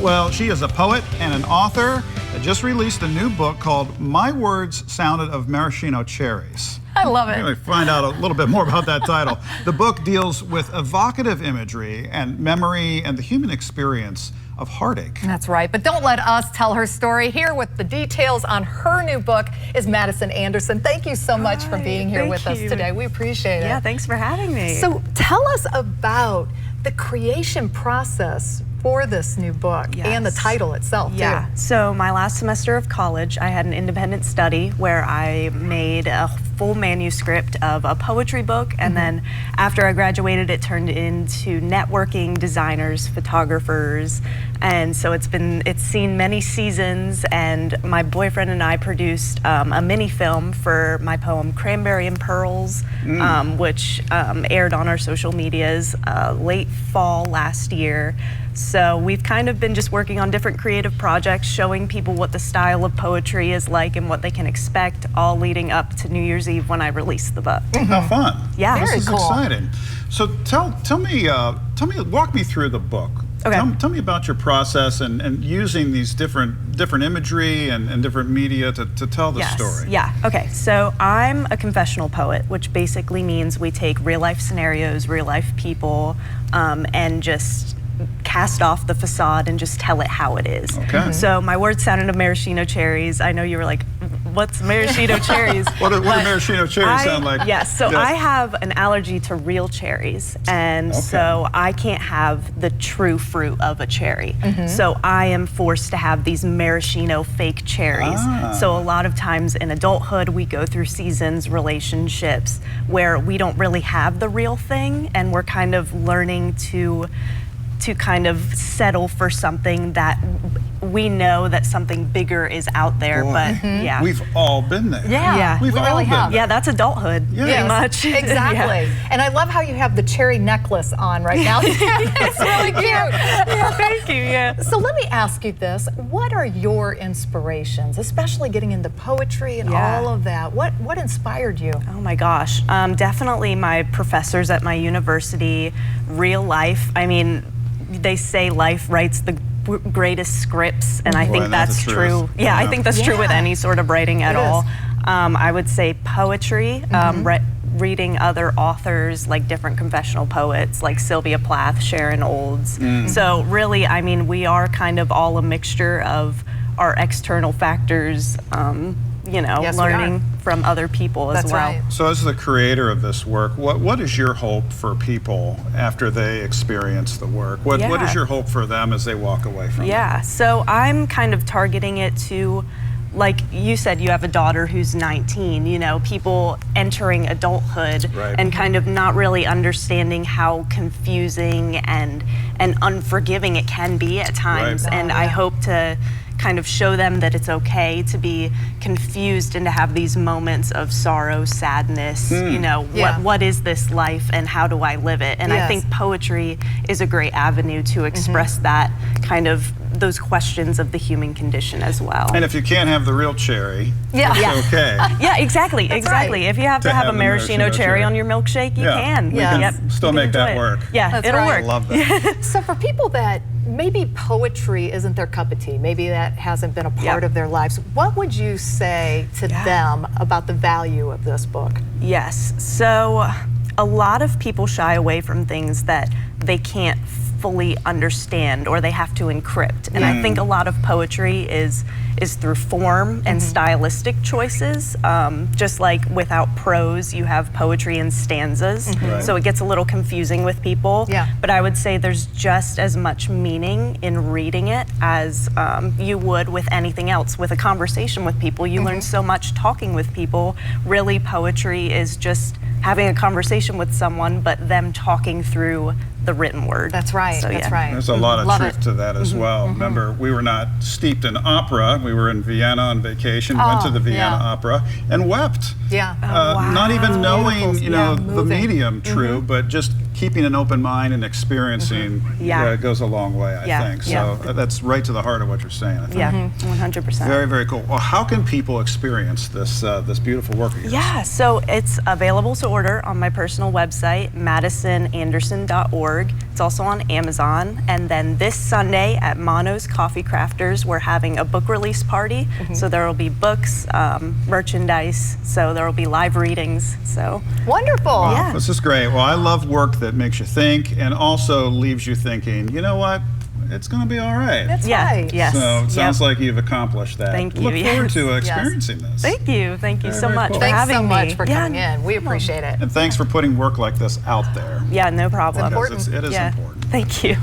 Well, she is a poet and an author that just released a new book called My Words Sounded of Maraschino Cherries. I love it. We're going to find out a little bit more about that title. The book deals with evocative imagery and memory and the human experience of heartache. That's right, but don't let us tell her story. Here with the details on her new book is Madison Anderson. Thank you so much for being here with us today. We appreciate it. Yeah, thanks for having me. So tell us about the creation process for this new book and the title itself, too. So my last semester of college, I had an independent study where I made a full manuscript of a poetry book, and then after I graduated, it turned into networking, designers, photographers, and so it's seen many seasons. And my boyfriend and I produced a mini film for my poem Cranberry and Pearls, which aired on our social medias late fall last year. So we've kind of been just working on different creative projects, showing people what the style of poetry is like and what they can expect, all leading up to New Year's Eve when I release the book. How fun. Yeah. This Very is cool. exciting. So tell me, walk me through the book. Okay. Tell me about your process and using these different imagery and different media to tell the story. Yeah, okay. So I'm a confessional poet, which basically means we take real life scenarios, real life people, and just cast off the facade and just tell it how it is. Okay. So my words sounded of maraschino cherries. I know you were like, what's maraschino cherries? What do maraschino cherries sound like? Yes, so I have an allergy to real cherries, and so I can't have the true fruit of a cherry. So I am forced to have these maraschino fake cherries. So a lot of times in adulthood, we go through seasons, relationships, where we don't really have the real thing, and we're kind of learning to kind of settle for something that we know that something bigger is out there. Boy, but yeah. We've all been there. Yeah, We've all really been have. there. Yeah, that's adulthood, pretty much. Exactly. And I love how you have the cherry necklace on right now. It's really cute. Yeah, thank you, yeah. So let me ask you this. What are your inspirations, especially getting into poetry and all of that? What inspired you? Oh my gosh, definitely my professors at my university, real life. I mean, they say life writes the greatest scripts, and I think that's true. Yeah, I think that's true with any sort of writing at all. I would say poetry, reading other authors, like different confessional poets like Sylvia Plath, Sharon Olds. So really, I mean, we are kind of all a mixture of our external factors, you know, learning from other people as well. Right. So as the creator of this work, what is your hope for people after they experience the work? What is your hope for them as they walk away from it? Yeah, so I'm kind of targeting it to, like you said, you have a daughter who's 19, you know, people entering adulthood and kind of not really understanding how confusing and unforgiving it can be at times. And I hope to kind of show them that it's okay to be confused and to have these moments of sorrow, sadness, you know, what is this life and how do I live it? And I think poetry is a great avenue to express that kind of, those questions of the human condition as well. And if you can't have the real cherry, it's okay. Yeah, exactly, exactly. If you have to have a maraschino cherry on your milkshake, you can. We can still make that work. Yeah, it'll work. I love that. So for people that maybe poetry isn't their cup of tea, maybe that hasn't been a part of their lives, what would you say to them about the value of this book? Yes, so a lot of people shy away from things that they can't fully understand or they have to encrypt. And I think a lot of poetry is through form and stylistic choices. Just like without prose, you have poetry in stanzas. So it gets a little confusing with people. But I would say there's just as much meaning in reading it as you would with anything else. With a conversation with people, you learn so much talking with people. Really, poetry is just having a conversation with someone, but them talking through the written word. That's right, so, that's right. There's a lot of truth to that as well. Remember, we were not steeped in opera. We were in Vienna on vacation, went to the Vienna Opera, and wept. Not even knowing, you know, the medium, but just keeping an open mind and experiencing goes a long way, I think. So that's right to the heart of what you're saying, I think. 100%. Very, very cool. Well, how can people experience this this beautiful work of yours? So it's available to order on my personal website, madisonanderson.org. gdk-guests.org. It's also on Amazon. And then this Sunday at Mono's Coffee Crafters, we're having a book release party. So there will be books, merchandise, so there will be live readings. So wonderful. Wow, yeah. This is great. Well, I love work that makes you think and also leaves you thinking, you know what? It's going to be all right. That's right. Yes. So it sounds like you've accomplished that. Thank you. Look forward to Yes. experiencing this. Thank you. Thank you Very, so very much cool. for Thanks having so me. much for coming in. We appreciate it. And thanks for putting work like this out there. Yeah, no problem. Because it is Yeah. important. Thank you.